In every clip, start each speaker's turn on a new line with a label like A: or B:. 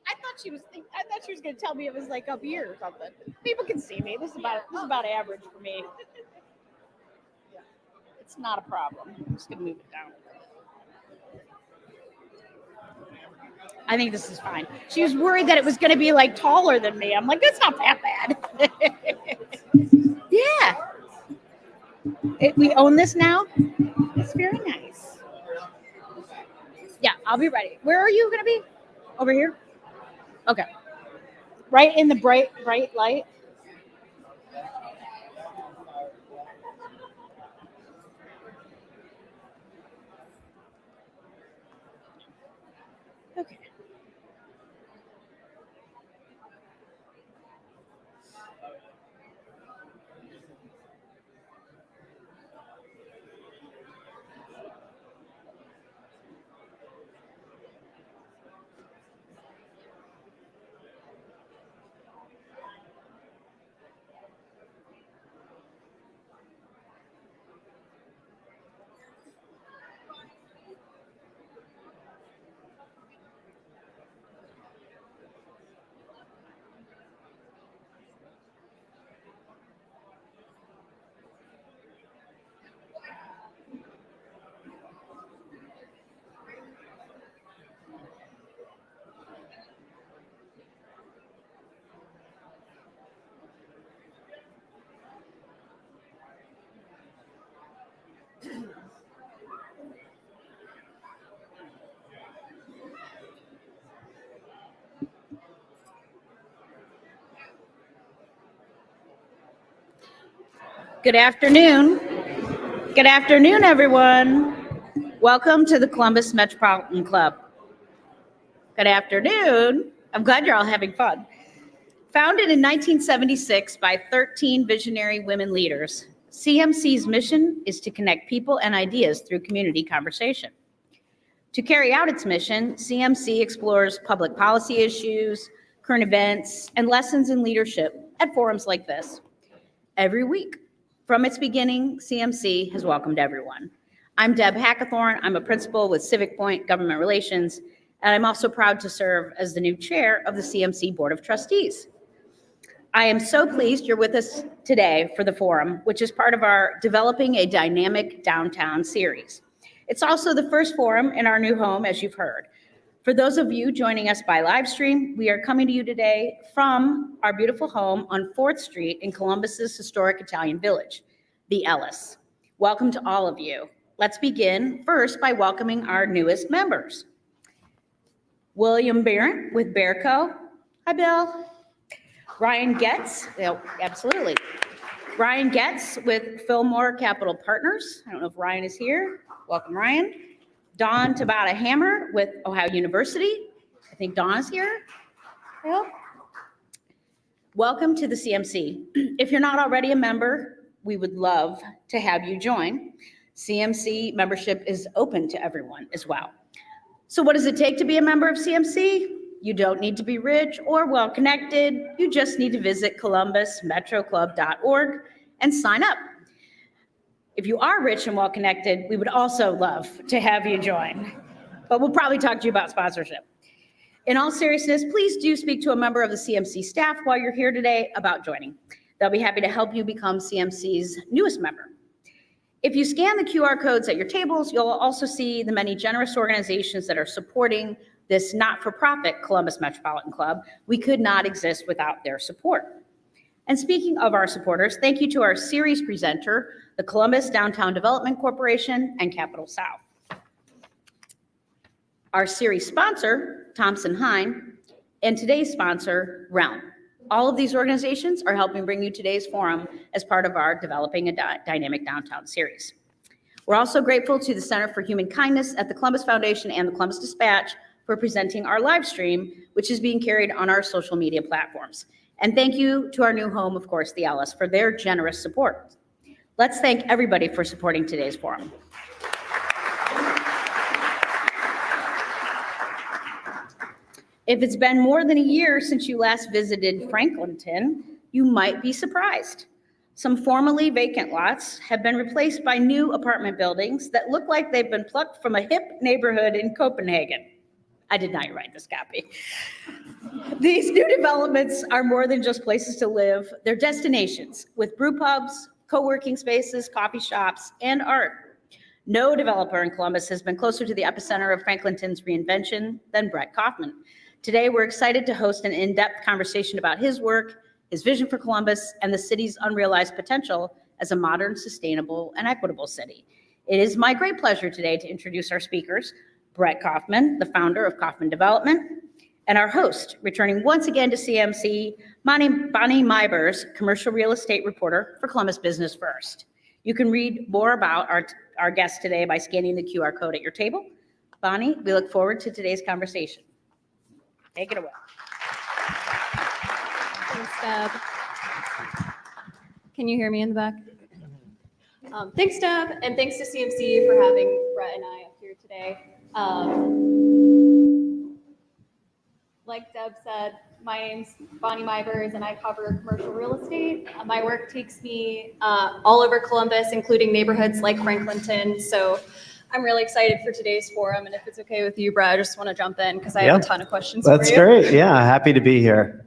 A: I thought she was going to tell me it was like up here or something. People can see me. This is about average for me. It's not a problem. I'm just going to move it down. I think this is fine. She was worried that it was going to be like taller than me. I'm like, it's not that bad. Yeah. We own this now. It's very nice. Yeah, I'll be ready. Where are you going to be? Over here? Okay. Right in the bright light. Okay. Good afternoon. Good afternoon, everyone. Welcome to the Columbus Metropolitan Club. Good afternoon. I'm glad you're all having fun. Founded in 1976 by 13 visionary women leaders, CMC's mission is to connect people and ideas through community conversation. To carry out its mission, CMC explores public policy issues, current events, and lessons in leadership at forums like this. Every week, from its beginning, CMC has welcomed everyone. I'm Deb Hackathorn. I'm a principal with Civic Point Government Relations, and I'm also proud to serve as the new chair of the CMC Board of Trustees. I am so pleased you're with us today for the forum, which is part of our Developing a Dynamic Downtown series. It's also the first forum in our new home, as you've heard. For those of you joining us by live stream, we are coming to you today from our beautiful home on 4th Street in Columbus's historic Italian village, the Ellis. Welcome to all of you. Let's begin first by welcoming our newest members. William Barrett with Bearco. Hi, Bill. Ryan Getz, absolutely. Ryan Getz with Fillmore Capital Partners. I don't know if Ryan is here. Welcome, Ryan. Dawn Tabata Hammer with Ohio University. I think Dawn is here. Well, welcome to the CMC. If you're not already a member, we would love to have you join. CMC membership is open to everyone as well. So what does it take to be a member of CMC? You don't need to be rich or well-connected. You just need to visit columbusmetroclub.org and sign up. If you are rich and well-connected, we would also love to have you join, but we'll probably talk to you about sponsorship. In all seriousness, please do speak to a member of the CMC staff while you're here today about joining. They'll be happy to help you become CMC's newest member. If you scan the QR codes at your tables, you'll also see the many generous organizations that are supporting this not-for-profit Columbus Metropolitan Club. We could not exist without their support. And speaking of our supporters, thank you to our series presenter, the Columbus Downtown Development Corporation and Capital South. Our series sponsor, Thompson Hine, and today's sponsor, Realm. All of these organizations are helping bring you today's forum as part of our Developing a Dynamic Downtown series. We're also grateful to the Center for Human Kindness at the Columbus Foundation and the Columbus Dispatch for presenting our live stream, which is being carried on our social media platforms. And thank you to our new home, of course, the Ellis, for their generous support. Let's thank everybody for supporting today's forum. If it's been more than a year since you last visited Franklinton, you might be surprised. Some formerly vacant lots have been replaced by new apartment buildings that look like they've been plucked from a hip neighborhood in Copenhagen. I did not write this copy. These new developments are more than just places to live. They're destinations with brew pubs, co-working spaces, coffee shops, and art. No developer in Columbus has been closer to the epicenter of Franklinton's reinvention than Brett Kaufman. Today, we're excited to host an in-depth conversation about his work, his vision for Columbus, and the city's unrealized potential as a modern, sustainable, and equitable city. It is my great pleasure today to introduce our speakers, Brett Kaufman, the founder of Kaufman Development, and our host, returning once again to CMC, Bonnie Mybers, commercial real estate reporter for Columbus Business First. You can read more about our guest today by scanning the QR code at your table. Bonnie, we look forward to today's conversation. Take it away.
B: Thanks, Deb. Can you hear me in the back? Thanks, Deb, and thanks to CMC for having Brett and I up here today. Like Deb said, my name's Bonnie Mybers, and I cover commercial real estate. My work takes me all over Columbus, including neighborhoods like Franklinton. So I'm really excited for today's forum, and if it's okay with you, Brett, I just want to jump in because I have a ton of questions for you.
C: That's great. Yeah, happy to be here.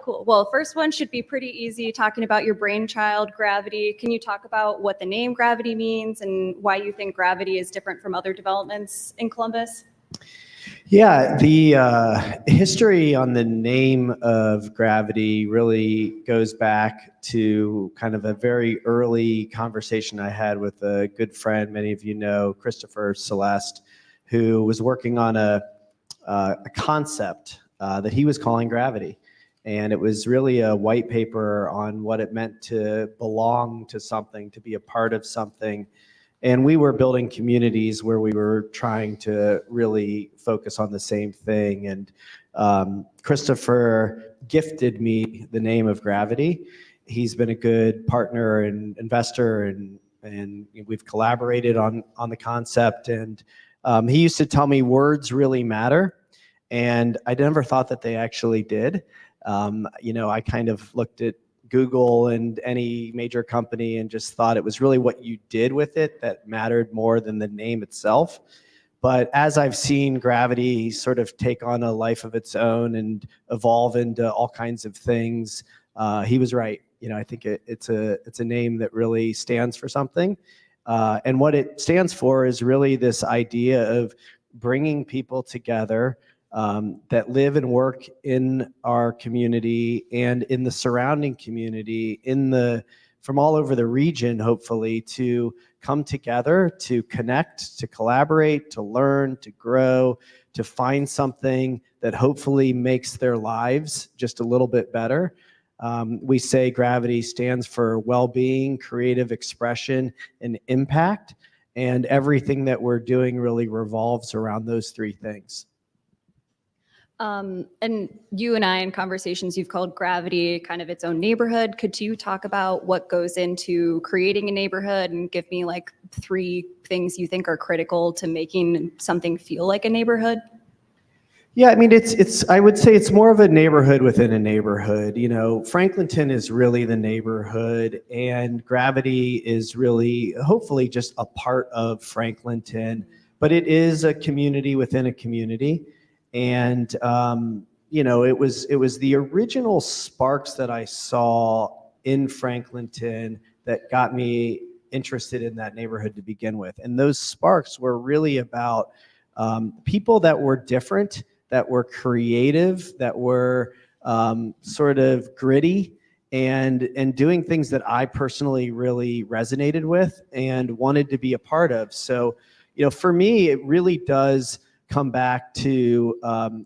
B: Cool. Well, first one should be pretty easy, talking about your brainchild, Gravity. Can you talk about what the name Gravity means and why you think Gravity is different from other developments in Columbus?
C: Yeah, the history on the name of Gravity really goes back to kind of a very early conversation I had with a good friend, many of you know, Christopher Celeste, who was working on a concept that he was calling Gravity. And it was really a white paper on what it meant to belong to something, to be a part of something. And we were building communities where we were trying to really focus on the same thing. And Christopher gifted me the name of Gravity. He's been a good partner and investor, and we've collaborated on the concept. And he used to tell me words really matter. And I never thought that they actually did. I kind of looked at Google and any major company and just thought it was really what you did with it that mattered more than the name itself. But as I've seen Gravity sort of take on a life of its own and evolve into all kinds of things, he was right. I think it's a name that really stands for something. And what it stands for is really this idea of bringing people together that live and work in our community and in the surrounding community, from all over the region, hopefully, to come together, to connect, to collaborate, to learn, to grow, to find something that hopefully makes their lives just a little bit better. We say Gravity stands for well-being, creative expression, and impact, and everything that we're doing really revolves around those three things.
B: And you and I, in conversations, you've called Gravity kind of its own neighborhood. Could you talk about what goes into creating a neighborhood and give me like 3 things you think are critical to making something feel like a neighborhood?
C: Yeah, I mean, I would say it's more of a neighborhood within a neighborhood. Franklinton is really the neighborhood, and Gravity is really, hopefully, just a part of Franklinton, but it is a community within a community. And, it was the original sparks that I saw in Franklinton that got me interested in that neighborhood to begin with. And those sparks were really about people that were different, that were creative, that were sort of gritty, and doing things that I personally really resonated with and wanted to be a part of. So, for me, it really does come back to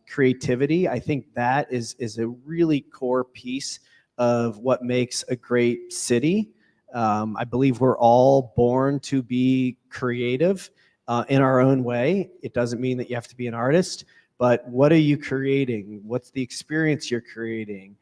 C: creativity. I think that is a really core piece of what makes a great city. I believe we're all born to be creative in our own way. It doesn't mean that you have to be an artist, but what are you creating? What's the experience you're creating?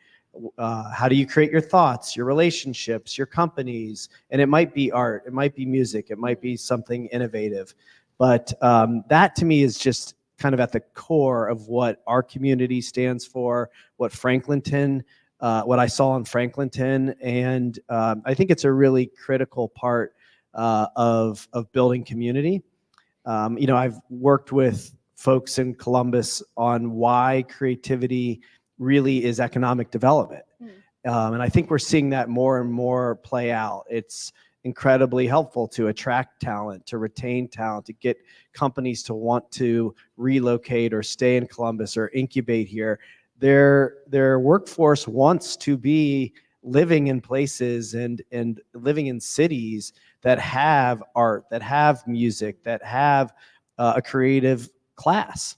C: How do you create your thoughts, your relationships, your companies? And it might be art, it might be music, it might be something innovative. But that to me is just kind of at the core of what our community stands for, what Franklinton, what I saw in Franklinton. And I think it's a really critical part of building community. I've worked with folks in Columbus on why creativity really is economic development. And I think we're seeing that more and more play out. It's incredibly helpful to attract talent, to retain talent, to get companies to want to relocate or stay in Columbus or incubate here. Their workforce wants to be living in places and living in cities that have art, that have music, that have a creative class.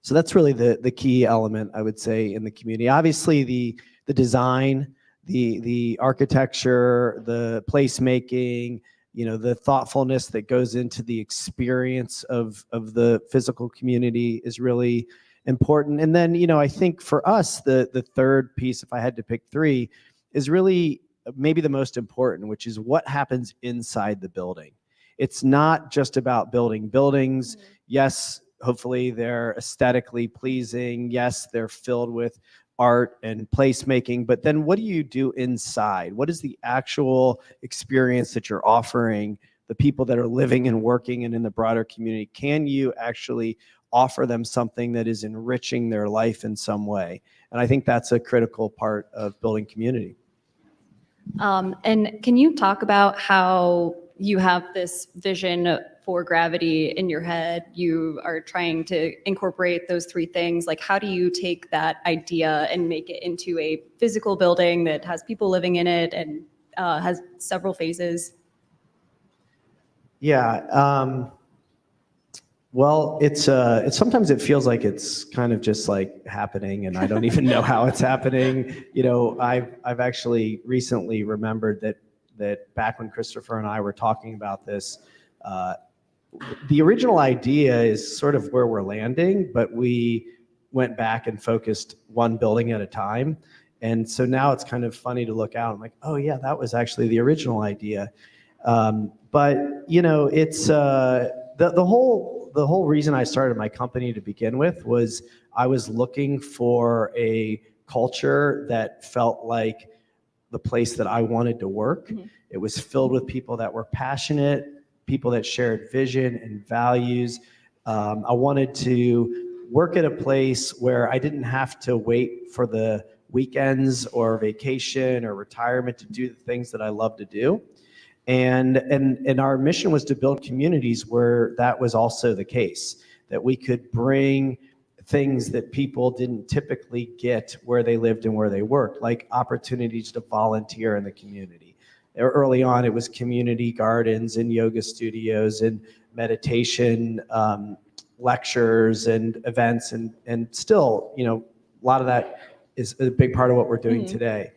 C: So that's really the key element, I would say, in the community. Obviously, the design, the architecture, the placemaking, the thoughtfulness that goes into the experience of the physical community is really important. And then, I think for us, the third piece, if I had to pick three, is really maybe the most important, which is what happens inside the building. It's not just about building buildings. Yes, hopefully they're aesthetically pleasing. Yes, they're filled with art and placemaking, but then what do you do inside? What is the actual experience that you're offering the people that are living and working and in the broader community? Can you actually offer them something that is enriching their life in some way? And I think that's a critical part of building community.
B: And can you talk about how you have this vision for Gravity in your head? You are trying to incorporate those three things. Like, how do you take that idea and make it into a physical building that has people living in it and has several phases?
C: Yeah. Well, it's sometimes it feels like it's kind of just like happening, and I don't even know how it's happening. I've actually recently remembered that back when Christopher and I were talking about this, the original idea is sort of where we're landing, but we went back and focused one building at a time. And so now it's kind of funny to look out. I'm like, oh yeah, that was actually the original idea. But it's the whole reason I started my company to begin with was I was looking for a culture that felt like the place that I wanted to work. Mm-hmm. It was filled with people that were passionate, people that shared vision and values. I wanted to work at a place where I didn't have to wait for the weekends or vacation or retirement to do the things that I love to do. And our mission was to build communities where that was also the case, that we could bring things that people didn't typically get where they lived and where they worked, like opportunities to volunteer in the community. Early on, it was community gardens and yoga studios and meditation lectures and events, and still, a lot of that is a big part of what we're doing today.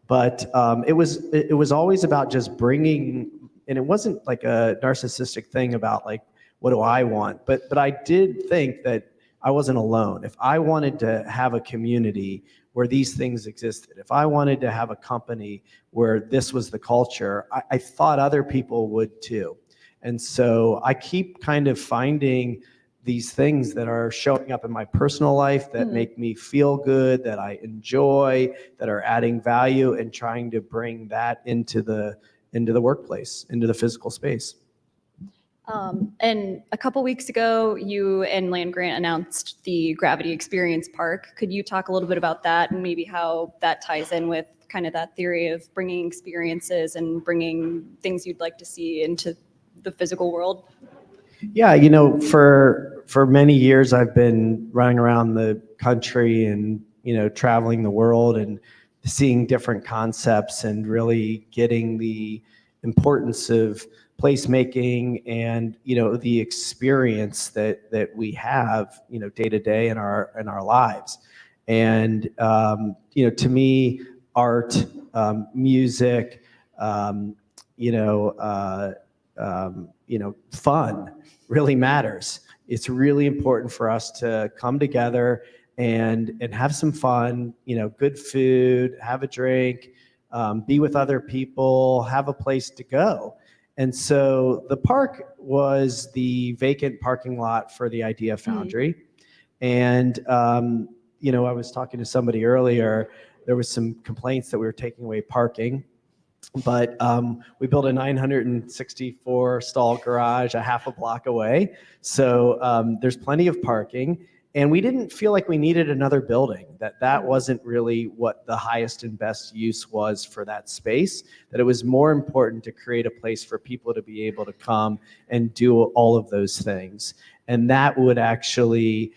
C: But it was always about just bringing, and it wasn't like a narcissistic thing about like, what do I want? But I did think that I wasn't alone. If I wanted to have a community where these things existed, if I wanted to have a company where this was the culture, I thought other people would too. And so I keep kind of finding these things that are showing up in my personal life that make me feel good, that I enjoy, that are adding value, and trying to bring that into the workplace, into the physical space.
B: And a couple weeks ago, you and Land Grant announced the Gravity Experience Park. Could you talk a little bit about that and maybe how that ties in with kind of that theory of bringing experiences and bringing things you'd like to see into the physical world?
C: Yeah, for many years I've been running around the country and, traveling the world and seeing different concepts and really getting the importance of placemaking and, the experience that we have, day to day in our lives. And, to me, art, music, fun really matters. It's really important for us to come together and have some fun, good food, have a drink, be with other people, have a place to go. And so the park was the vacant parking lot for the Idea Foundry. And, I was talking to somebody earlier, there was some complaints that we were taking away parking. But we built a 964 stall garage a half a block away. So there's plenty of parking. And we didn't feel like we needed another building, that wasn't really what the highest and best use was for that space, that it was more important to create a place for people to be able to come and do all of those things. And that would actually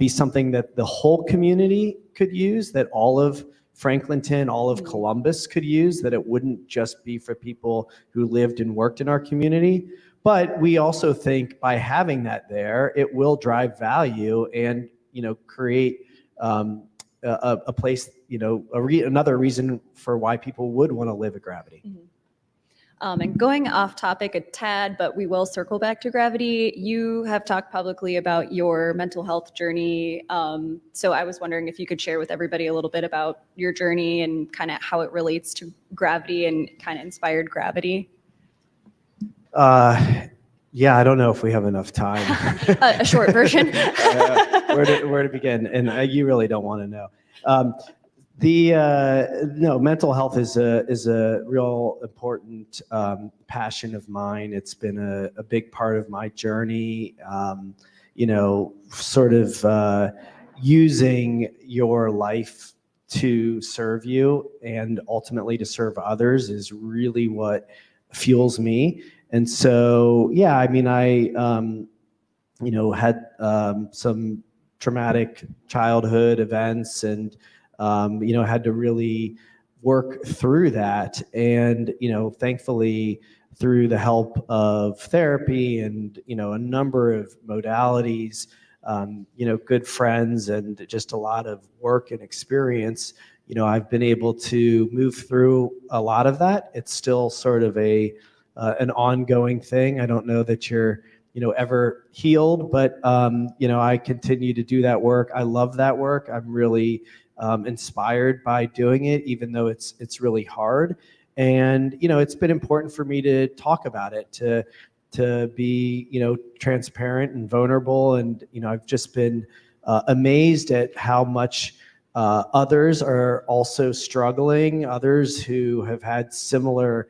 C: be something that the whole community could use, that all of Franklinton, all of Columbus could use, that it wouldn't just be for people who lived and worked in our community. But we also think by having that there, it will drive value and, create a place, another reason for why people would want to live at Gravity.
B: And going off topic a tad, but we will circle back to Gravity. You have talked publicly about your mental health journey. So I was wondering if you could share with everybody a little bit about your journey and kind of how it relates to Gravity and kind of inspired Gravity.
C: Yeah, I don't know if we have enough time.
B: A short version.
C: Where to begin? And you really don't want to know. No, mental health is a real important passion of mine. It's been a big part of my journey. Sort of using your life to serve you and ultimately to serve others is really what fuels me. And so, yeah, I mean, I had some traumatic childhood events and had to really work through that. And, thankfully, through the help of therapy and, a number of modalities, good friends and just a lot of work and experience, I've been able to move through a lot of that. It's still sort of an ongoing thing. I don't know that you're, ever healed, but, I continue to do that work. I love that work. I'm really inspired by doing it, even though it's really hard. And, it's been important for me to talk about it, to be, transparent and vulnerable. And, I've just been amazed at how much others are also struggling, others who have had similar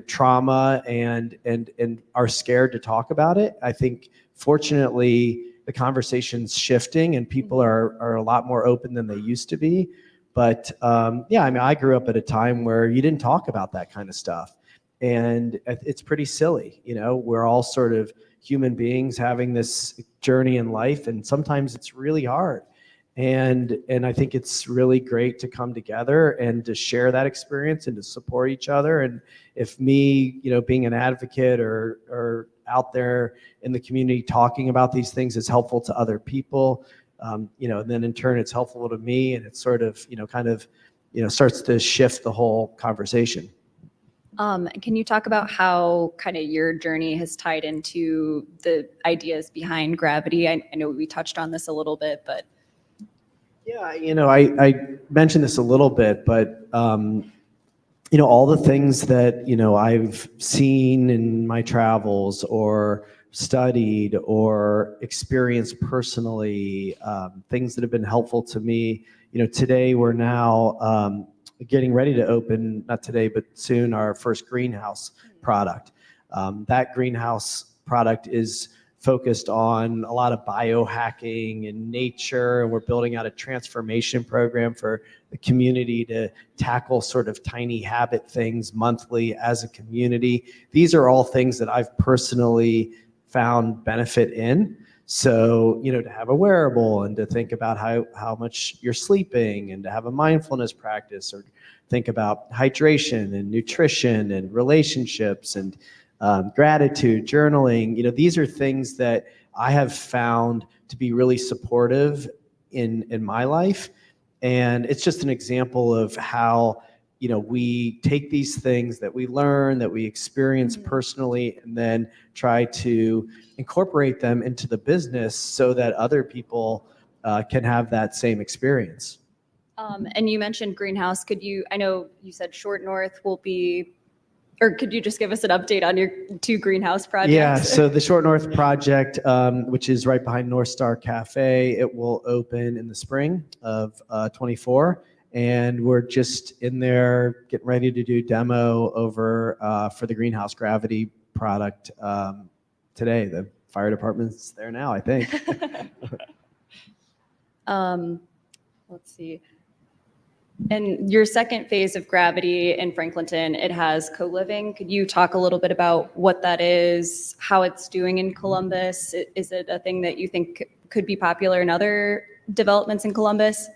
C: trauma and are scared to talk about it. I think fortunately the conversation's shifting and people are a lot more open than they used to be. But yeah, I mean, I grew up at a time where you didn't talk about that kind of stuff. And it's pretty silly. We're all sort of human beings having this journey in life, and sometimes it's really hard. And I think it's really great to come together and to share that experience and to support each other. And if me, being an advocate or out there in the community talking about these things is helpful to other people, and then in turn it's helpful to me, and it's sort of, starts to shift the whole conversation.
B: Can you talk about how kind of your journey has tied into the ideas behind Gravity? I know we touched on this a little bit, but.
C: Yeah, I mentioned this a little bit, but, all the things that, I've seen in my travels or studied or experienced personally, things that have been helpful to me. Today we're now getting ready to open, not today, but soon, our first greenhouse product. That greenhouse product is focused on a lot of biohacking and nature, and we're building out a transformation program for the community to tackle sort of tiny habit things monthly as a community. These are all things that I've personally found benefit in. So, to have a wearable and to think about how much you're sleeping and to have a mindfulness practice, or think about hydration and nutrition and relationships and gratitude, journaling. These are things that I have found to be really supportive in my life. And it's just an example of how, we take these things that we learn, that we experience personally, and then try to incorporate them into the business so that other people can have that same experience.
B: And you mentioned greenhouse. I know you said Short North will be, or could you just give us an update on your two greenhouse projects?
C: Yeah, so the Short North project, which is right behind North Star Cafe, it will open in the spring of 24. and we're just in there getting ready to do demo over for the greenhouse gravity product today. The fire department's there now, I think.
B: Let's see. And your second phase of Gravity in Franklinton, it has co-living. Could you talk a little bit about what that is, how it's doing in Columbus? Is it a thing that you think could be popular in other developments in Columbus?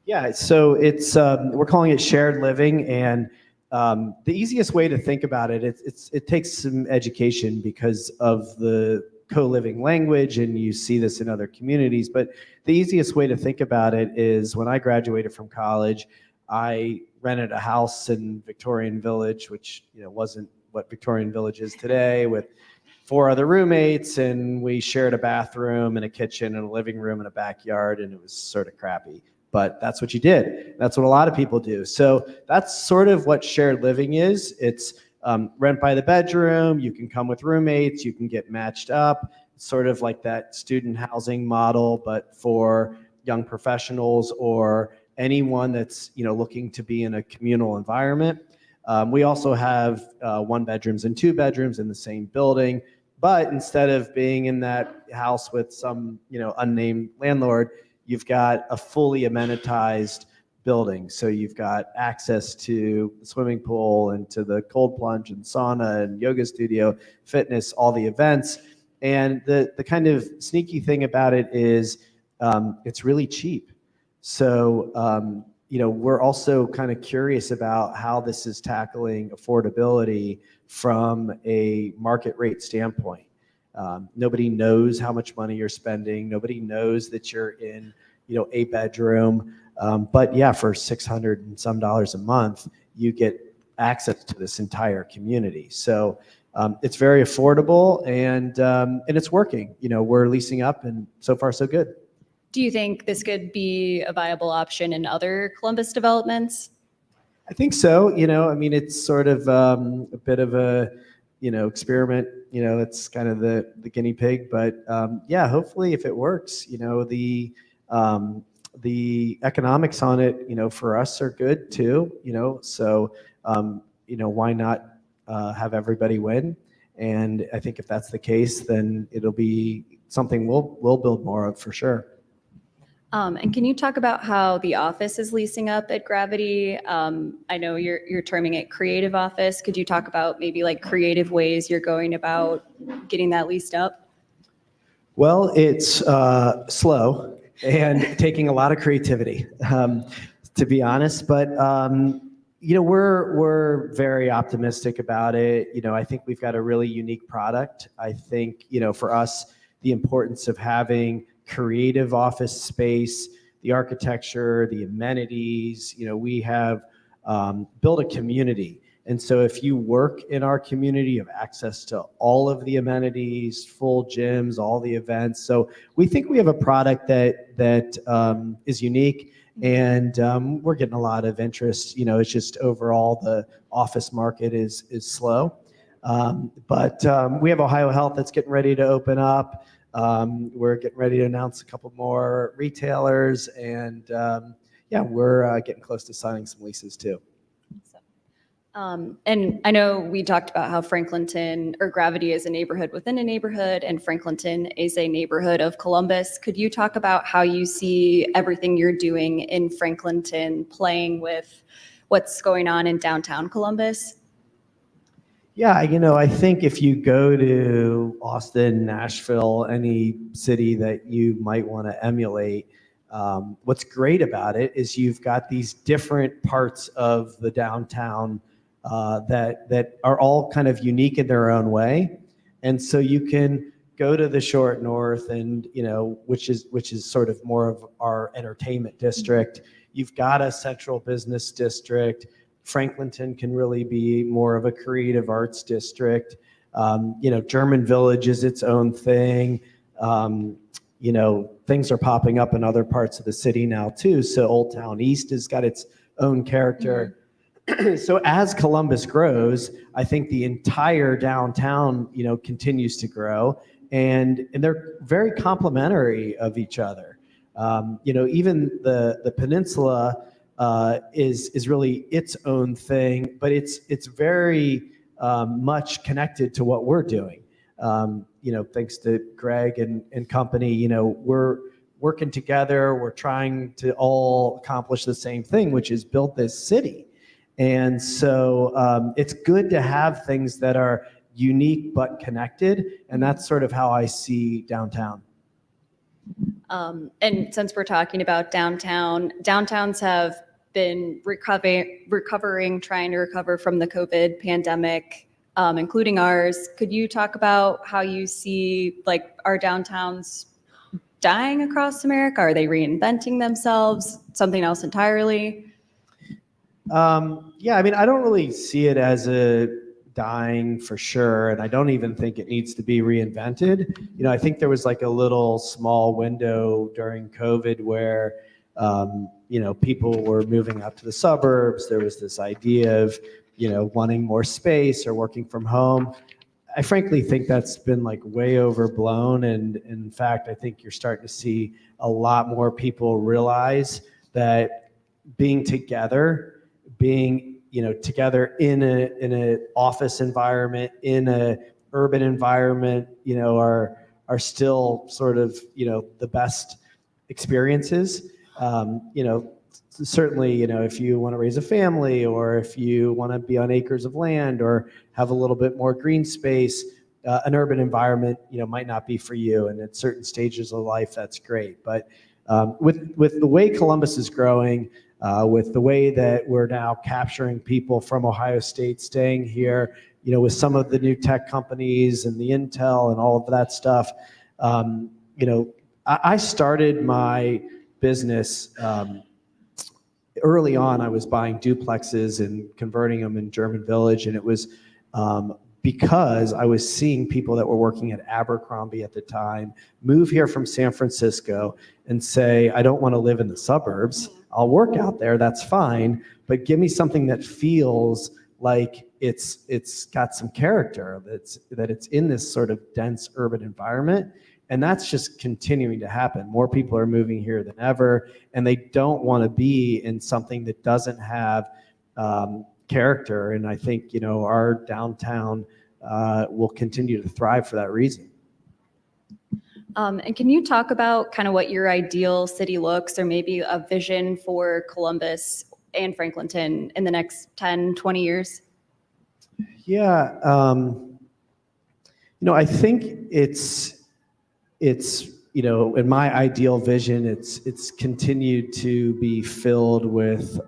C: Yeah, so it's we're calling it shared living, and the easiest way to think about it, it takes some education because of the co-living language, and you see this in other communities. But the easiest way to think about it is when I graduated from college, I rented a house in Victorian Village, which wasn't what Victorian Village is today, with 4 other roommates, and we shared a bathroom and a kitchen and a living room and a backyard, and it was sort of crappy. But that's what you did. That's what a lot of people do. So that's sort of what shared living is. It's rent by the bedroom. You can come with roommates. You can get matched up. It's sort of like that student housing model, but for young professionals or anyone that's looking to be in a communal environment. We also have 1 bedrooms and 2 bedrooms in the same building. But instead of being in that house with some unnamed landlord, you've got a fully amenitized building. So you've got access to the swimming pool and to the cold plunge and sauna and yoga studio, fitness, all the events. And the kind of sneaky thing about it is it's really cheap. So, we're also kind of curious about how this is tackling affordability from a market rate standpoint. Nobody knows how much money you're spending. Nobody knows that you're in, a bedroom. But yeah, for $600 and some a month, you get access to this entire community. So it's very affordable, and it's working. We're leasing up, and so far so good.
B: Do you think this could be a viable option in other Columbus developments?
C: I think so. It's sort of a bit of a, experiment. It's kind of the guinea pig. But yeah, hopefully, if it works, the economics on it, for us are good too. So why not have everybody win? And I think if that's the case, then it'll be something we'll build more of for sure.
B: And can you talk about how the office is leasing up at Gravity? I know you're terming it creative office. Could you talk about maybe like creative ways you're going about getting that leased up?
C: Well, it's slow and taking a lot of creativity, to be honest. But we're very optimistic about it. I think we've got a really unique product. I think for us, the importance of having creative office space, the architecture, the amenities, we have built a community. And so if you work in our community, you have access to all of the amenities, full gyms, all the events. So we think we have a product that is unique, and we're getting a lot of interest. It's just overall the office market is slow. But we have Ohio Health that's getting ready to open up. We're getting ready to announce a couple more retailers, and we're getting close to signing some leases too.
B: And I know we talked about how Franklinton or Gravity is a neighborhood within a neighborhood, and Franklinton is a neighborhood of Columbus. Could you talk about how you see everything you're doing in Franklinton playing with what's going on in downtown Columbus?
C: Yeah, I think if you go to Austin, Nashville, any city that you might want to emulate, what's great about it is you've got these different parts of the downtown that are all kind of unique in their own way. And so you can go to the Short North, and which is sort of more of our entertainment district. You've got a central business district. Franklinton can really be more of a creative arts district. German Village is its own thing. Things are popping up in other parts of the city now too. So Old Town East has got its own character. Mm-hmm. So as Columbus grows, I think the entire downtown, continues to grow, and they're very complementary of each other. Even the peninsula is really its own thing, but it's very much connected to what we're doing. Thanks to Greg and company, we're working together. We're trying to all accomplish the same thing, which is build this city. And so it's good to have things that are unique but connected, and that's sort of how I see downtown.
B: And since we're talking about downtowns have been recovering, trying to recover from the COVID pandemic, including ours. Could you talk about how you see our downtowns dying across America? Are they reinventing themselves? Something else entirely?
C: Yeah, I mean, I don't really see it as a dying for sure, and I don't even think it needs to be reinvented. I think there was a little small window during COVID where people were moving out to the suburbs. There was this idea of wanting more space or working from home. I frankly think that's been way overblown, and in fact, I think you're starting to see a lot more people realize that being together in a office environment, in a urban environment, are still sort of the best experiences. Certainly, if you want to raise a family, or if you want to be on acres of land, or have a little bit more green space, an urban environment, might not be for you. And at certain stages of life, that's great. But with the way Columbus is growing, with the way that we're now capturing people from Ohio State staying here, with some of the new tech companies and the Intel and all of that stuff, I started my business early on. I was buying duplexes and converting them in German Village, and it was because I was seeing people that were working at Abercrombie at the time move here from San Francisco and say, I don't want to live in the suburbs. I'll work out there, that's fine, but give me something that feels like it's got some character, that it's in this sort of dense urban environment. And that's just continuing to happen. More people are moving here than ever, and they don't want to be in something that doesn't have character. And I think, our downtown will continue to thrive for that reason.
B: And can you talk about kind of what your ideal city looks, or maybe a vision for Columbus and Franklinton in the next 10, 20 years?
C: Yeah. I think it's in my ideal vision, it's continued to be filled with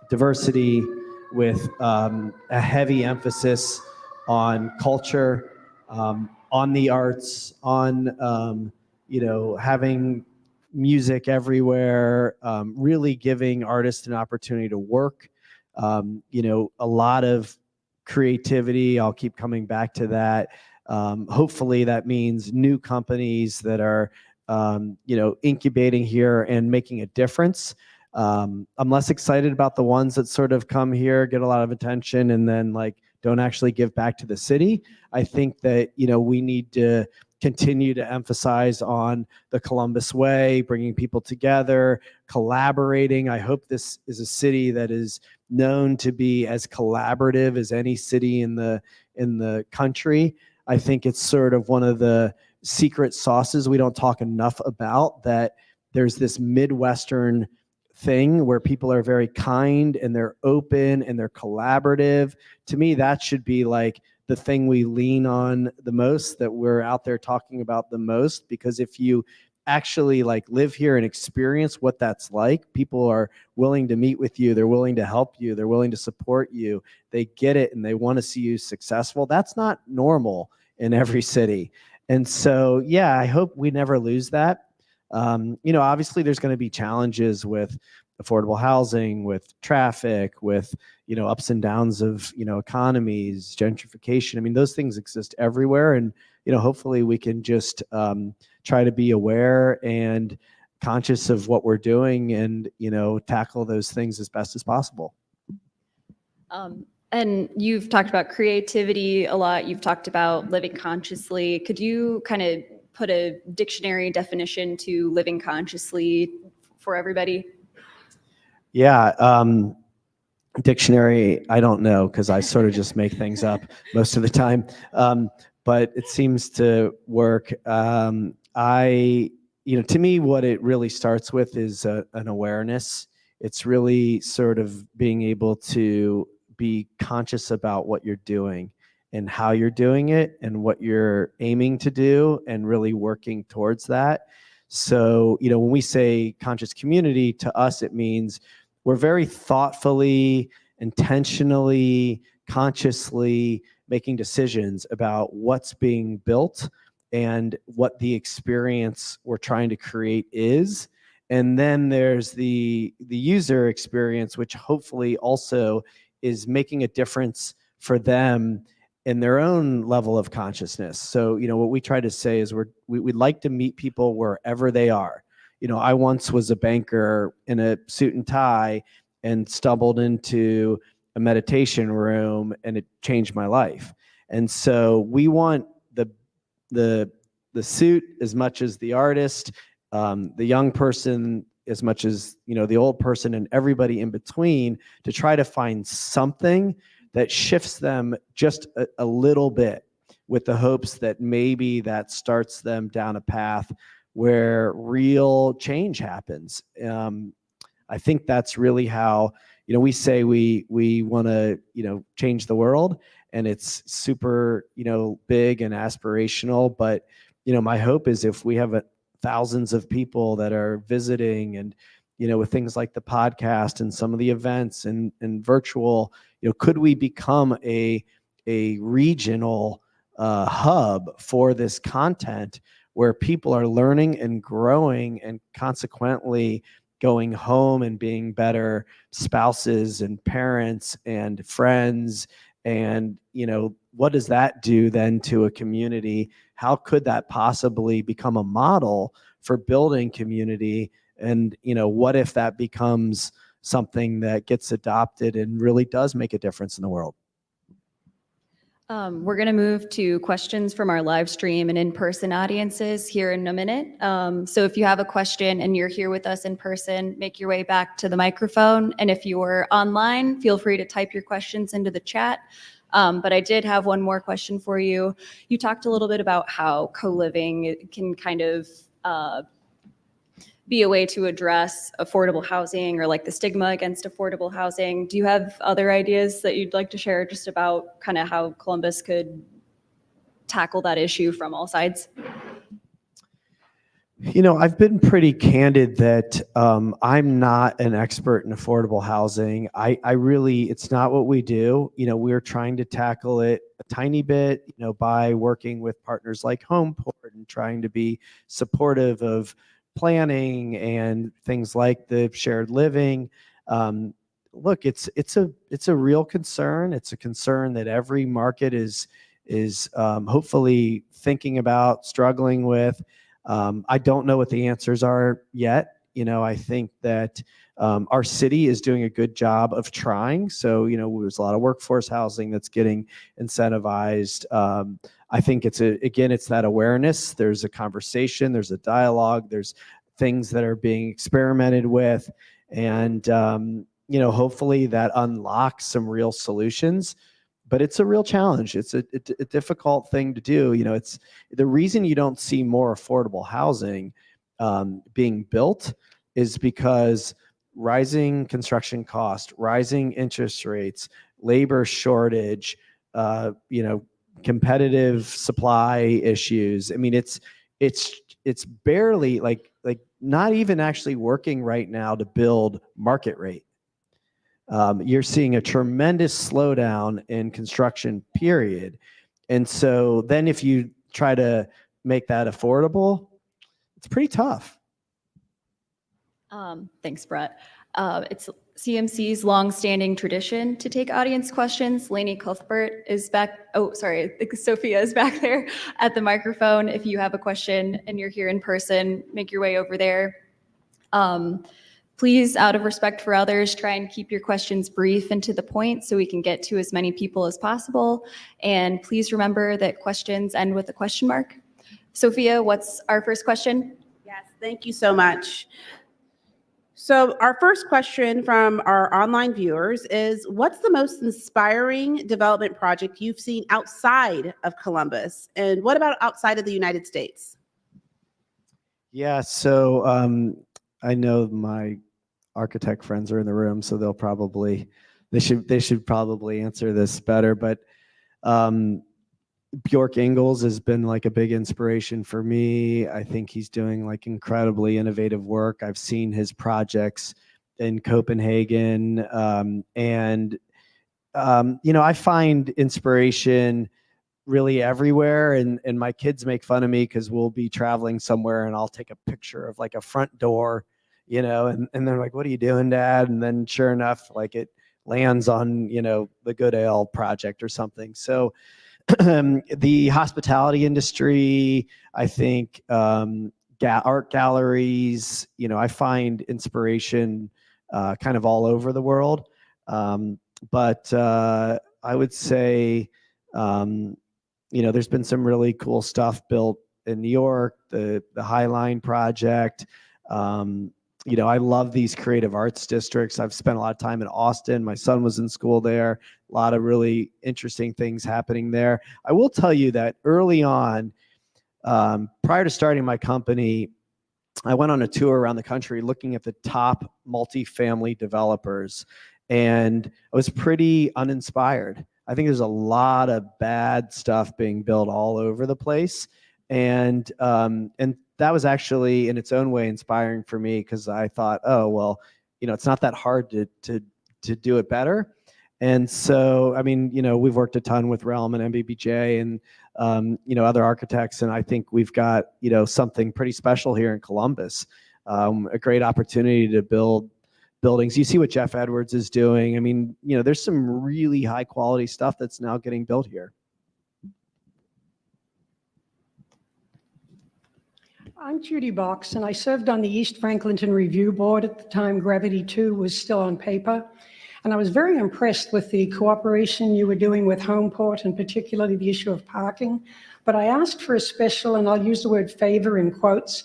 C: diversity, with a heavy emphasis on culture, on the arts, on having music everywhere, really giving artists an opportunity to work. A lot of creativity. I'll keep coming back to that. Hopefully that means new companies that are incubating here and making a difference. I'm less excited about the ones that sort of come here, get a lot of attention, and then don't actually give back to the city. I think that we need to continue to emphasize on the Columbus way, bringing people together, collaborating. I hope this is a city that is known to be as collaborative as any city in the country. I think it's sort of one of the secret sauces we don't talk enough about, that there's this Midwestern thing where people are very kind and they're open and they're collaborative. To me, that should be the thing we lean on the most, that we're out there talking about the most, because if you actually live here and experience what that's like, people are willing to meet with you, they're willing to help you, they're willing to support you, they get it, and they want to see you successful. That's not normal in every city. And so, yeah, I hope we never lose that. Obviously there's going to be challenges with affordable housing, with traffic, with, ups and downs of, economies, gentrification. I mean, those things exist everywhere. And, hopefully we can just try to be aware and conscious of what we're doing and, tackle those things as best as possible.
B: And you've talked about creativity a lot. You've talked about living consciously. Could you kind of put a dictionary definition to living consciously for everybody?
C: Yeah. Dictionary, I don't know because I sort of just make things up most of the time. But it seems to work. To me, what it really starts with is an awareness. It's really sort of being able to be conscious about what you're doing and how you're doing it and what you're aiming to do and really working towards that. So, when we say conscious community, to us, it means we're very thoughtfully, intentionally, consciously making decisions about what's being built and what the experience we're trying to create is. And then there's the user experience, which hopefully also is making a difference for them in their own level of consciousness. So, what we try to say is we'd like to meet people wherever they are. I once was a banker in a suit and tie and stumbled into a meditation room, and it changed my life. And so we want the suit as much as the artist, the young person as much as the old person, and everybody in between, to try to find something that shifts them just a little bit, with the hopes that maybe that starts them down a path where real change happens. I think that's really how, we say we want to, change the world, and it's super, big and aspirational. But, my hope is if we have thousands of people that are visiting, and, with things like the podcast and some of the events and virtual, could we become a regional hub for this content, where people are learning and growing, and consequently going home and being better spouses and parents and friends. And, what does that do then to a community? How could that possibly become a model for building community? And, what if that becomes something that gets adopted and really does make a difference in the world?
B: We're going to move to questions from our live stream and in-person audiences here in a minute. So if you have a question and you're here with us in person, make your way back to the microphone. And if you are online, feel free to type your questions into the chat. But I did have one more question for you. You talked a little bit about how co-living can kind of be a way to address affordable housing, or like the stigma against affordable housing. Do you have other ideas that you'd like to share just about kind of how Columbus could tackle that issue from all sides?
C: I've been pretty candid that I'm not an expert in affordable housing. I really, it's not what we do. We're trying to tackle it a tiny bit, by working with partners like Homeport and trying to be supportive of planning and things like the shared living. Look, it's a real concern. It's a concern that every market is hopefully thinking about, struggling with. I don't know what the answers are yet. I think that our city is doing a good job of trying. So, there's a lot of workforce housing that's getting incentivized. I think it's that awareness. There's a conversation, there's a dialogue, there's things that are being experimented with. And, hopefully that unlocks some real solutions. But it's a real challenge. It's a difficult thing to do. It's the reason you don't see more affordable housing being built is because rising construction cost, rising interest rates, labor shortage, competitive supply issues. I mean, it's barely like not even actually working right now to build market rate. You're seeing a tremendous slowdown in construction, period. And so then if you try to make that affordable, it's pretty tough.
B: Thanks, Brett. It's CMC's longstanding tradition to take audience questions. Lainey Cuthbert is back. Oh, sorry. Sophia is back there at the microphone. If you have a question and you're here in person, make your way over there. Please, out of respect for others, try and keep your questions brief and to the point so we can get to as many people as possible. And please remember that questions end with a question mark. Sophia, what's our first question?
D: Yes, thank you so much. So, our first question from our online viewers is, what's the most inspiring development project you've seen outside of Columbus? And what about outside of the United States?
C: Yeah, so I know my architect friends are in the room, so they should probably answer this better. But um, Bjork Ingels has been like a big inspiration for me. I think he's doing like incredibly innovative work. I've seen his projects in Copenhagen, I find inspiration really everywhere, and my kids make fun of me because we'll be traveling somewhere and I'll take a picture of like a front door, and they're like, what are you doing, Dad? And then sure enough, like it lands on the Good Ale project or something. So the hospitality industry, I think, art galleries, I find inspiration kind of all over the world. But I would say, there's been some really cool stuff built in New York, the High Line project. I love these creative arts districts. I've spent a lot of time in Austin. My son was in school there. A lot of really interesting things happening there. I will tell you that early on, prior to starting my company, I went on a tour around the country looking at the top multifamily developers, and I was pretty uninspired. I think there's a lot of bad stuff being built all over the place, and that was actually in its own way inspiring for me, because I thought, oh well, it's not that hard to do it better. And so, I mean, we've worked a ton with Realm and MBBJ and other architects, and I think we've got something pretty special here in Columbus. A great opportunity to build buildings. You see what Jeff Edwards is doing. I mean, there's some really high quality stuff that's now getting built here.
E: I'm Judy Box, and I served on the East Franklinton Review Board at the time Gravity 2 was still on paper. And I was very impressed with the cooperation you were doing with Homeport, and particularly the issue of parking. But I asked for a special, and I'll use the word favor in quotes.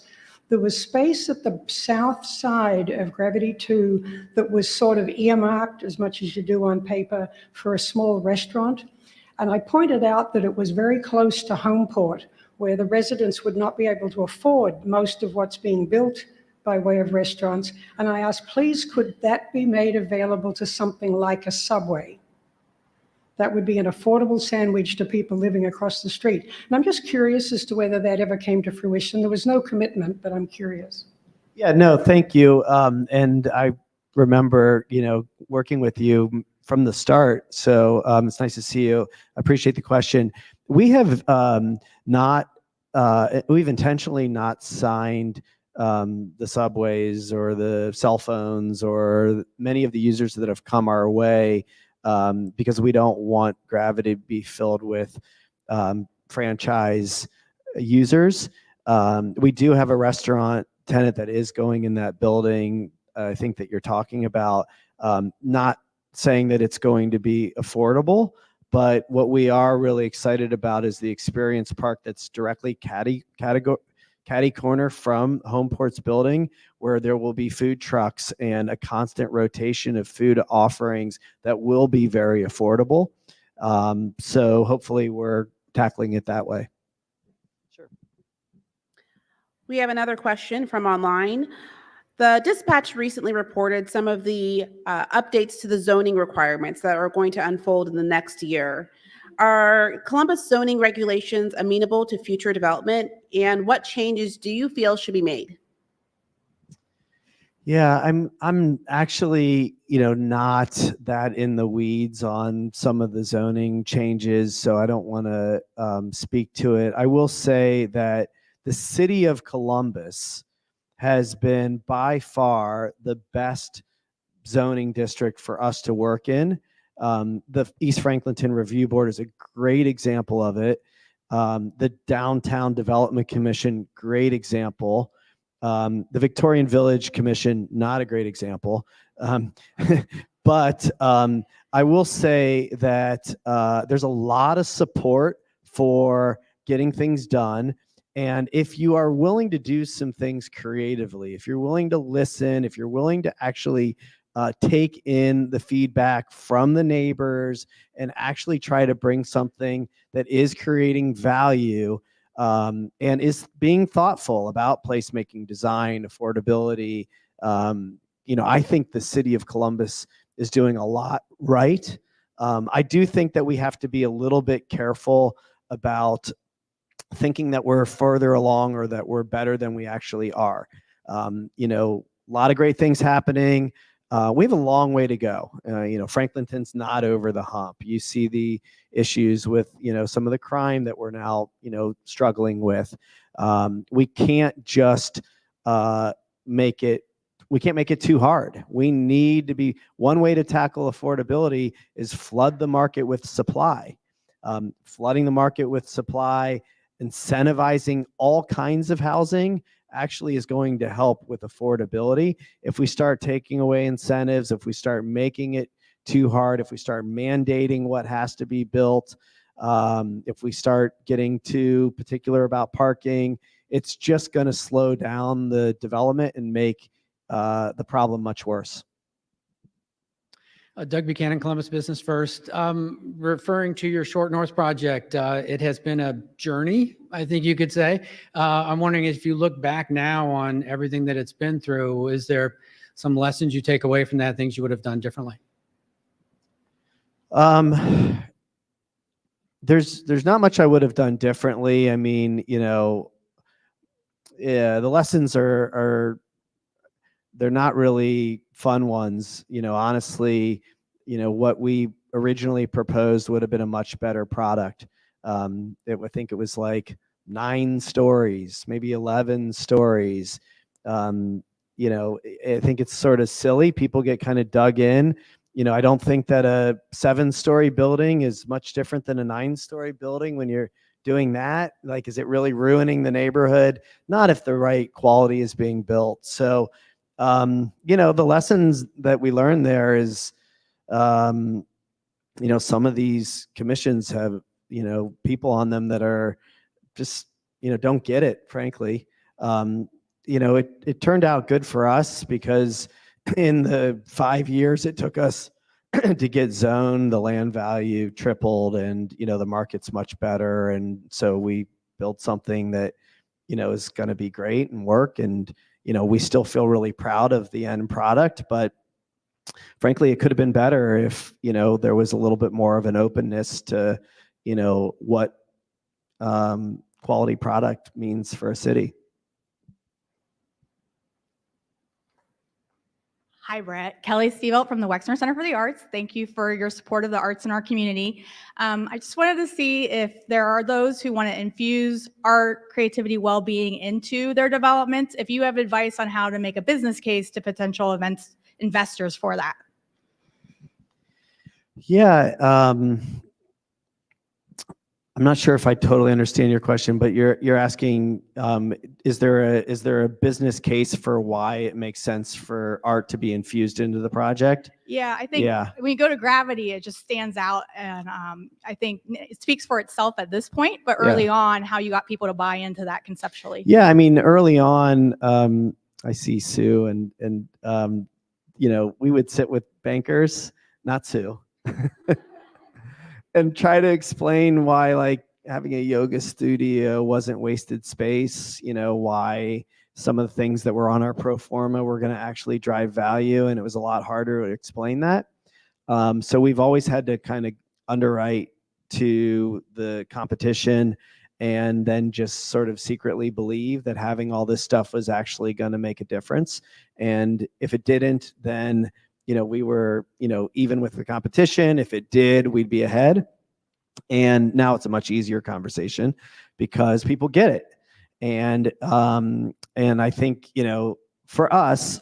E: There was space at the south side of Gravity 2 that was sort of earmarked, as much as you do on paper, for a small restaurant. And I pointed out that it was very close to Homeport, where the residents would not be able to afford most of what's being built by way of restaurants. And I asked, please, could that be made available to something like a Subway? That would be an affordable sandwich to people living across the street. And I'm just curious as to whether that ever came to fruition. There was no commitment, but I'm curious.
C: Yeah, no, thank you. And I remember, working with you from the start. So it's nice to see you. I appreciate the question. We have we've intentionally not signed the subways or the cell phones or many of the users that have come our way, because we don't want Gravity to be filled with franchise users. We do have a restaurant tenant that is going in that building, I think that you're talking about, not saying that it's going to be affordable, but what we are really excited about is the experience park that's directly catty corner from Homeport's building, where there will be food trucks and a constant rotation of food offerings that will be very affordable. So hopefully we're tackling it that way. Sure.
D: We have another question from online. The Dispatch recently reported some of the updates to the zoning requirements that are going to unfold in the next year. Are Columbus zoning regulations amenable to future development, and what changes do you feel should be made?
C: Yeah, I'm actually, not that in the weeds on some of the zoning changes, so I don't want to speak to it. I will say that the city of Columbus has been by far the best zoning district for us to work in. The East Franklinton Review Board is a great example of it. The Downtown Development Commission, great example. The Victorian Village Commission, not a great example. But I will say that there's a lot of support for getting things done. And if you are willing to do some things creatively, if you're willing to listen, if you're willing to actually take in the feedback from the neighbors and actually try to bring something that is creating value, and is being thoughtful about placemaking, design, affordability, I think the city of Columbus is doing a lot right. I do think that we have to be a little bit careful about thinking that we're further along or that we're better than we actually are. A lot of great things happening. We have a long way to go. Franklinton's not over the hump. You see the issues with, some of the crime that we're now, struggling with. We can't just make it too hard. We need to be, one way to tackle affordability is flood the market with supply. Flooding the market with supply, incentivizing all kinds of housing actually is going to help with affordability. If we start taking away incentives, if we start making it too hard, if we start mandating what has to be built, if we start getting too particular about parking, it's just going to slow down the development and make the problem much worse.
F: Doug Buchanan, Columbus Business First. Referring to your Short North project, it has been a journey, I think you could say. I'm wondering if you look back now on everything that it's been through, is there some lessons you take away from that, things you would have done differently?
C: There's not much I would have done differently. I mean, the lessons are they're not really fun ones. Honestly, what we originally proposed would have been a much better product. I think it was like 9 stories, maybe 11 stories. I think it's sort of silly. People get kind of dug in. I don't think that a 7-story building is much different than a 9-story building when you're doing that. Like, is it really ruining the neighborhood? Not if the right quality is being built. So, the lessons that we learned there is, some of these commissions have, people on them that are just, don't get it, frankly. It turned out good for us because in the 5 years it took us to get zoned, the land value tripled and, the market's much better. And so we built something that, is going to be great and work. And, we still feel really proud of the end product, but frankly, it could have been better if, there was a little bit more of an openness to, what quality product means for a city.
G: Hi, Brett. Kelly Stevelt from the Wexner Center for the Arts. Thank you for your support of the arts in our community. I just wanted to see if there are those who want to infuse art, creativity, well-being into their developments. If you have advice on how to make a business case to potential investors for that.
C: Yeah. I'm not sure if I totally understand your question, but you're asking, is there a business case for why it makes sense for art to be infused into the project?
G: Yeah, I think when you go to Gravity, it just stands out. And I think it speaks for itself at this point, but early on, how you got people to buy into that conceptually.
C: Yeah, I mean, early on, I see Sue and we would sit with bankers, not Sue. And try to explain why, like, having a yoga studio wasn't wasted space, why some of the things that were on our pro forma were going to actually drive value. And it was a lot harder to explain that. So we've always had to kind of underwrite to the competition and then just sort of secretly believe that having all this stuff was actually going to make a difference. And if it didn't, then we were, even with the competition. If it did, we'd be ahead. And now it's a much easier conversation because people get it. And I think, for us,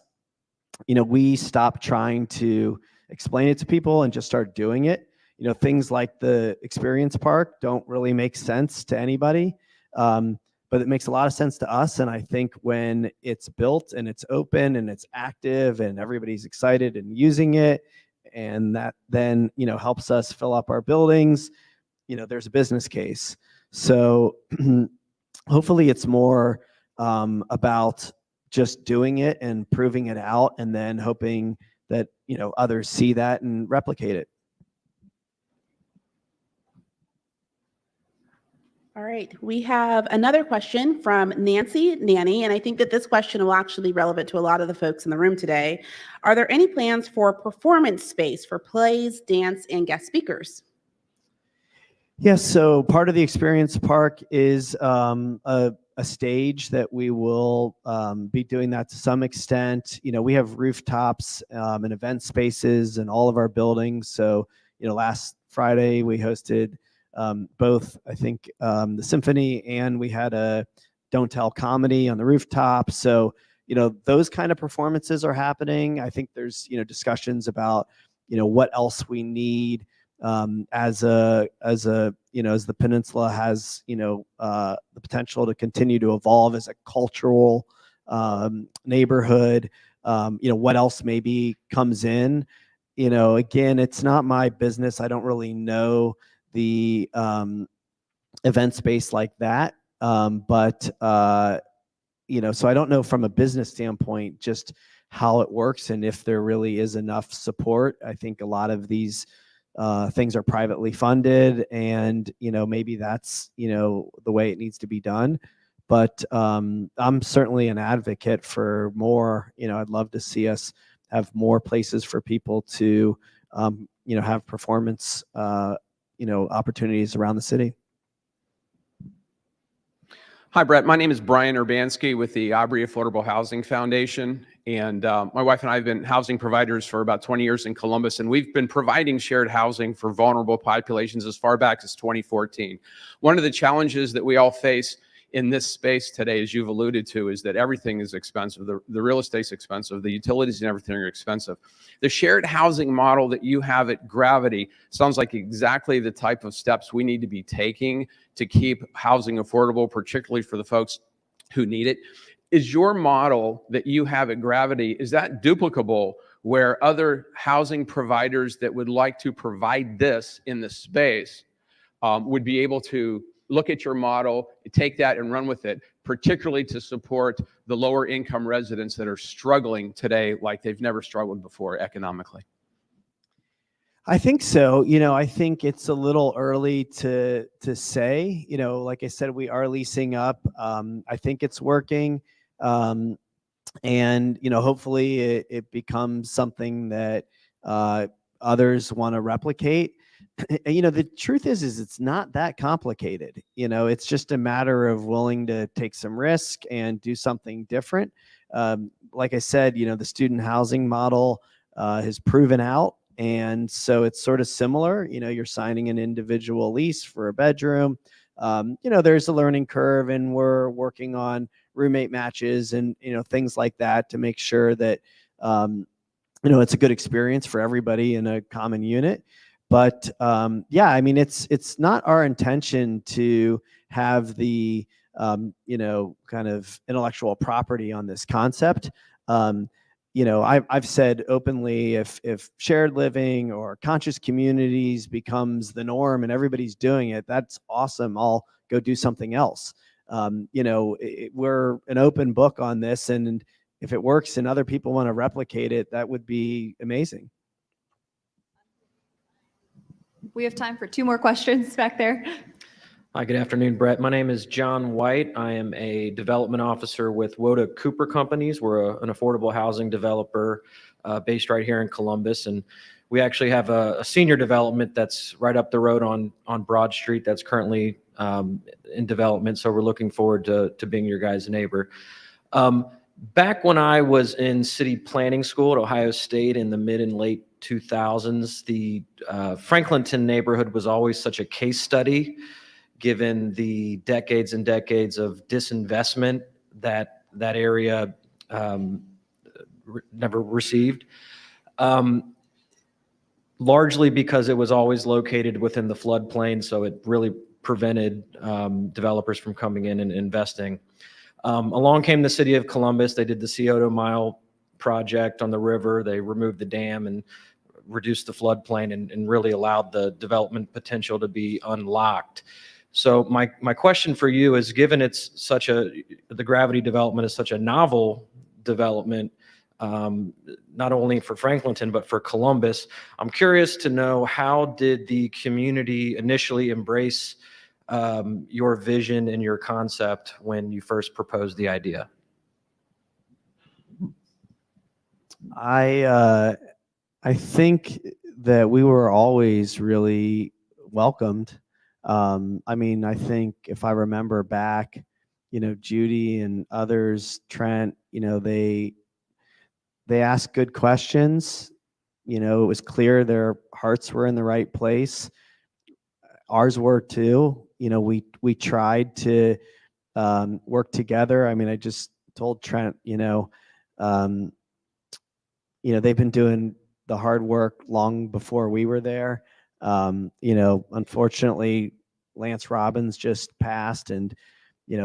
C: we stopped trying to explain it to people and just start doing it. Things like the experience park don't really make sense to anybody. But it makes a lot of sense to us. And I think when it's built and it's open and it's active and everybody's excited and using it, and that then, helps us fill up our buildings, there's a business case. So, hopefully it's more about just doing it and proving it out, and then hoping that, others see that and replicate it.
D: All right, we have another question from Nancy Nanny, and I think that this question will actually be relevant to a lot of the folks in the room today. Are there any plans for performance space for plays, dance, and guest speakers?
C: Yes, so part of the experience park is a stage that we will be doing that to some extent. We have rooftops and event spaces in all of our buildings. So, last Friday we hosted both, I think, the symphony, and we had a Don't Tell comedy on the rooftop. So, those kind of performances are happening. I think there's, discussions about, what else we need as the peninsula has, the potential to continue to evolve as a cultural neighborhood. What else maybe comes in. Again, it's not my business. I don't really know the event space like that. But so I don't know from a business standpoint just how it works and if there really is enough support. I think a lot of these things are privately funded, and maybe that's the way it needs to be done. But I'm certainly an advocate for more. I'd love to see us have more places for people to have performance opportunities around the city.
H: Hi, Brett. My name is Brian Urbanski with the Aubrey Affordable Housing Foundation. And my wife and I have been housing providers for about 20 years in Columbus, and we've been providing shared housing for vulnerable populations as far back as 2014. One of the challenges that we all face in this space today, as you've alluded to, is that everything is expensive. The real estate's expensive. The utilities and everything are expensive. The shared housing model that you have at Gravity sounds like exactly the type of steps we need to be taking to keep housing affordable, particularly for the folks who need it. Is your model that you have at Gravity, is that duplicable where other housing providers that would like to provide this in the space would be able to look at your model, take that and run with it, particularly to support the lower income residents that are struggling today like they've never struggled before economically?
C: I think so. I think it's a little early to say. Like I said, we are leasing up. I think it's working. And hopefully it becomes something that others want to replicate. The truth is it's not that complicated. It's just a matter of willing to take some risk and do something different. Like I said, the student housing model has proven out. And so it's sort of similar. You're signing an individual lease for a bedroom. There's a learning curve, and we're working on roommate matches and things like that to make sure that it's a good experience for everybody in a common unit. But it's not our intention to have the kind of intellectual property on this concept. I've said openly, if shared living or conscious communities becomes the norm and everybody's doing it, that's awesome. I'll go do something else. We're an open book on this, and if it works and other people want to replicate it, that would be amazing.
B: We have time for 2 more questions back there.
I: Hi, good afternoon, Brett. My name is John White. I am a development officer with Woda Cooper Companies. We're an affordable housing developer based right here in Columbus. And we actually have a senior development that's right up the road on Broad Street that's currently in development. So we're looking forward to being your guys' neighbor. Back when I was in city planning school at Ohio State in the mid and late 2000s, the Franklinton neighborhood was always such a case study, given the decades and decades of disinvestment that area never received, largely because it was always located within the floodplain, so it really prevented developers from coming in and investing. Along came the city of Columbus. They did the Scioto Mile project on the river. They removed the dam and reduced the floodplain and really allowed the development potential to be unlocked. So my question for you is, given the Gravity development is such a novel development, not only for Franklinton, but for Columbus, I'm curious to know, how did the community initially embrace your vision and your concept when you first proposed the idea?
C: I think that we were always really welcomed. I mean, I think if I remember back, Judy and others, Trent, they asked good questions. It was clear their hearts were in the right place. Ours were too. We tried to work together. I mean, I just told Trent, they've been doing the hard work long before we were there. Unfortunately, Lance Robbins just passed, and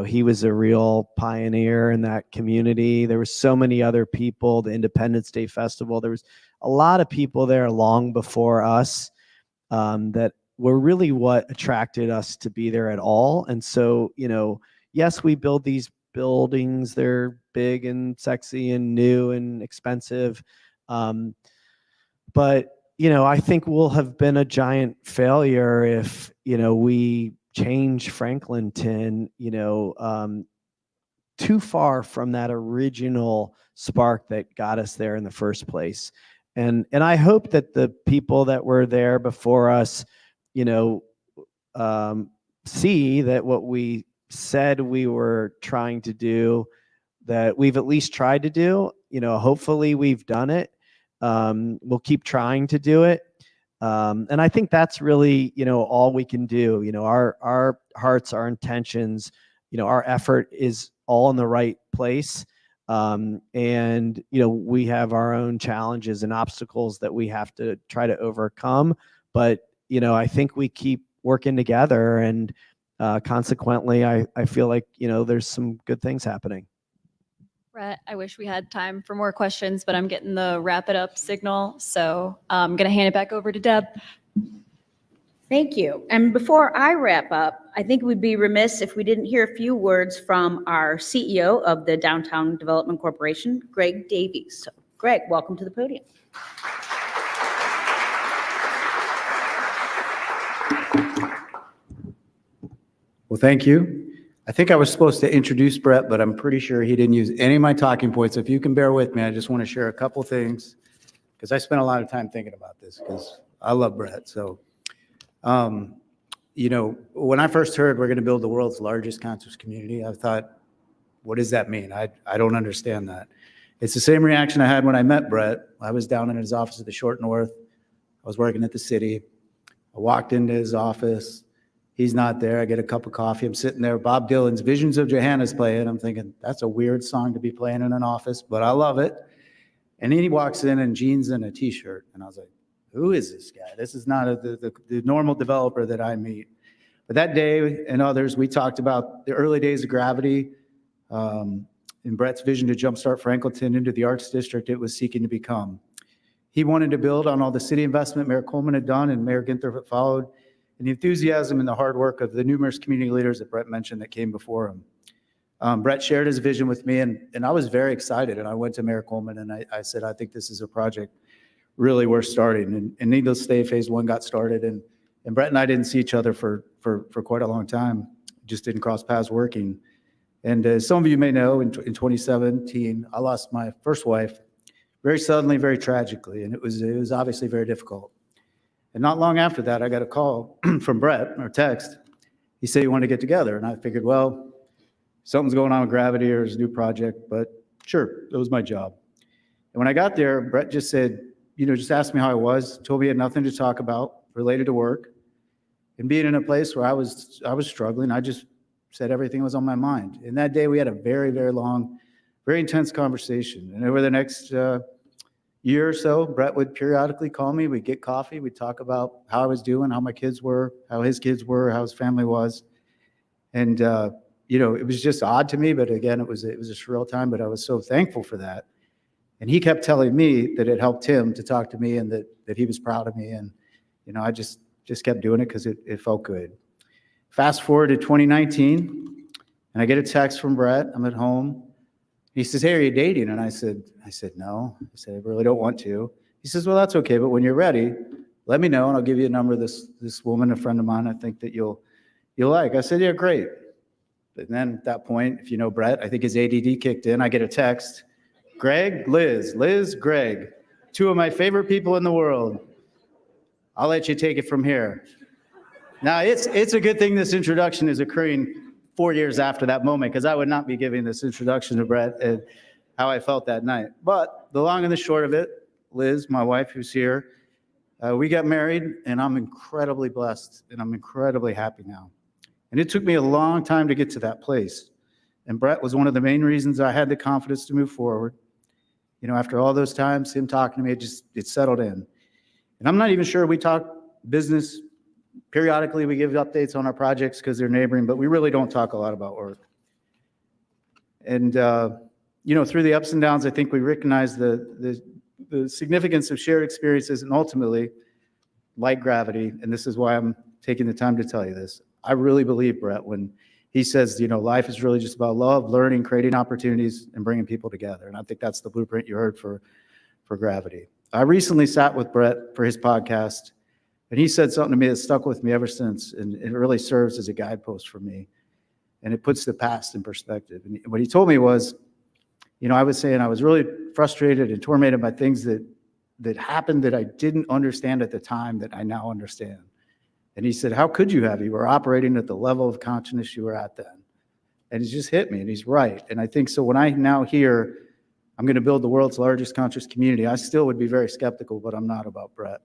C: he was a real pioneer in that community. There were so many other people, the Independence Day Festival. There was a lot of people there long before us that were really what attracted us to be there at all. And so, yes, we build these buildings. They're big and sexy and new and expensive. But, I think we'll have been a giant failure if, we change Franklinton, too far from that original spark that got us there in the first place. And I hope that the people that were there before us, see that what we said we were trying to do, that we've at least tried to do. Hopefully we've done it. We'll keep trying to do it. And I think that's really, all we can do. Our hearts, our intentions, our effort is all in the right place. And, we have our own challenges and obstacles that we have to try to overcome. But, I think we keep working together, and consequently, I feel like, there's some good things happening.
B: Brett, I wish we had time for more questions, but I'm getting the wrap it up signal. So I'm going to hand it back over to Deb.
A: Thank you. And before I wrap up, I think we'd be remiss if we didn't hear a few words from our CEO of the Downtown Development Corporation, Greg Davies. So, Greg, welcome to the podium.
J: Well, thank you. I think I was supposed to introduce Brett, but I'm pretty sure he didn't use any of my talking points. If you can bear with me, I just want to share a couple things, because I spent a lot of time thinking about this, because I love Brett. So, when I first heard we're going to build the world's largest concerts community, I thought, what does that mean? I don't understand that. It's the same reaction I had when I met Brett. I was down in his office at the Short North. I was working at the city. I walked into his office. He's not there. I get a cup of coffee. I'm sitting there. Bob Dylan's Visions of Johanna's playing. I'm thinking, that's a weird song to be playing in an office, but I love it. And then he walks in jeans and a T-shirt. And I was like, who is this guy? This is not the normal developer that I meet. But that day and others, we talked about the early days of Gravity, and Brett's vision to jumpstart Franklinton into the arts district it was seeking to become. He wanted to build on all the city investment Mayor Coleman had done and Mayor Ginther followed, and the enthusiasm and the hard work of the numerous community leaders that Brett mentioned that came before him. Brett shared his vision with me, and I was very excited. And I went to Mayor Coleman and I said, I think this is a project really worth starting. And needless to say, phase one got started, and Brett and I didn't see each other for quite a long time. Just didn't cross paths working. And as some of you may know, in 2017, I lost my first wife very suddenly, very tragically, and it was obviously very difficult. And not long after that, I got a call from Brett, or text. He said he wanted to get together. And I figured, well, something's going on with Gravity or his new project, but sure, it was my job. And when I got there, Brett just said, just asked me how I was, told me he had nothing to talk about related to work. And being in a place where I was struggling, I just said everything was on my mind. And that day we had a very, very long, very intense conversation. And over the next year or so, Brett would periodically call me. We'd get coffee. We'd talk about how I was doing, how my kids were, how his kids were, how his family was. And, it was just odd to me. But again, it was a surreal time. But I was so thankful for that. And he kept telling me that it helped him to talk to me and that he was proud of me. And, I just kept doing it because it felt good. Fast forward to 2019, and I get a text from Brett. I'm at home. He says, "Hey, are you dating?" And I said, "No." I said, "I really don't want to." He says, "Well, that's okay, but when you're ready, let me know, and I'll give you a number of this woman, a friend of mine, I think that you'll like." I said, "Yeah, great." And then at that point, if you know Brett, I think his ADD kicked in. I get a text, "Greg, Liz, Greg, two of my favorite people in the world. I'll let you take it from here." Now, it's a good thing this introduction is occurring 4 years after that moment, because I would not be giving this introduction to Brett and how I felt that night. But the long and the short of it, Liz, my wife who's here, we got married, and I'm incredibly blessed, and I'm incredibly happy now. And it took me a long time to get to that place. And Brett was one of the main reasons I had the confidence to move forward. You know, after all those times, him talking to me, it settled in. And I'm not even sure we talk business. Periodically, we give updates on our projects because they're neighboring, but we really don't talk a lot about work. And, you know, through the ups and downs, I think we recognize the significance of shared experiences, and ultimately, like gravity, and this is why I'm taking the time to tell you this, I really believe, Brett, when he says, you know, life is really just about love, learning, creating opportunities, and bringing people together. And I think that's the blueprint you heard for gravity. I recently sat with Brett for his podcast, and he said something to me that stuck with me ever since, and it really serves as a guidepost for me. And it puts the past in perspective. And what he told me was, you know, I was saying I was really frustrated and tormented by things that happened that I didn't understand at the time that I now understand. And he said, "How could you have? You were operating at the level of consciousness you were at then." And it just hit me, and he's right. And I think so when I now hear I'm going to build the world's largest conscious community, I still would be very skeptical, but I'm not about Brett.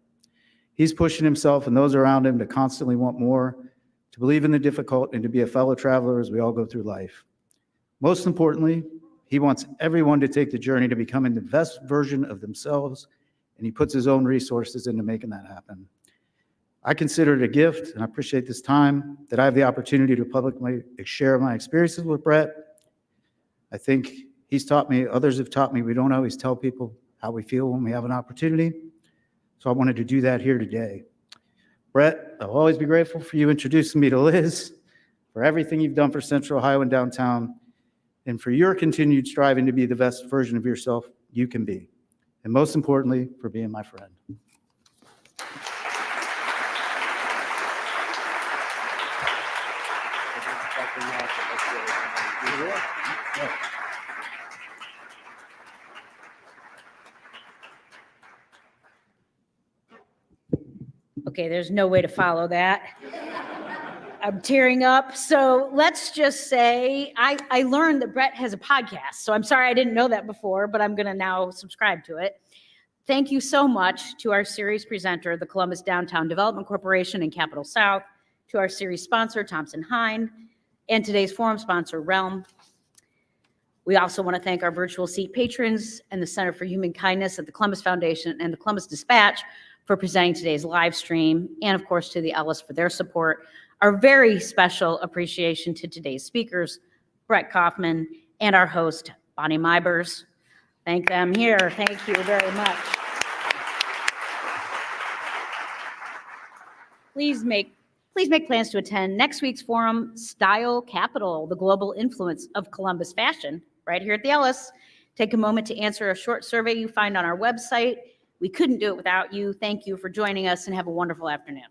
J: He's pushing himself and those around him to constantly want more, to believe in the difficult, and to be a fellow traveler as we all go through life. Most importantly, he wants everyone to take the journey to becoming the best version of themselves, and he puts his own resources into making that happen. I consider it a gift, and I appreciate this time that I have the opportunity to publicly share my experiences with Brett. I think he's taught me, others have taught me, we don't always tell people how we feel when we have an opportunity. So I wanted to do that here today. Brett, I'll always be grateful for you introducing me to Liz, for everything you've done for Central Ohio and downtown, and for your continued striving to be the best version of yourself you can be. And most importantly, for being my friend.
A: Okay, there's no way to follow that. I'm tearing up. So let's just say I learned that Brett has a podcast. So I'm sorry I didn't know that before, but I'm going to now subscribe to it. Thank you so much to our series presenter, the Columbus Downtown Development Corporation in Capital South, to our series sponsor, Thompson Hine, and today's forum sponsor, Realm. We also want to thank our virtual seat patrons and the Center for Human Kindness at the Columbus Foundation and the Columbus Dispatch for presenting today's live stream, and of course to the Ellis for their support. Our very special appreciation to today's speakers, Brett Kaufman, and our host, Bonnie Mybers. Thank them here. Thank you very much. Please make plans to attend next week's forum, Style Capital, the global influence of Columbus fashion, right here at the Ellis. Take a moment to answer a short survey you find on our website. We couldn't do it without you. Thank you for joining us, and have a wonderful afternoon.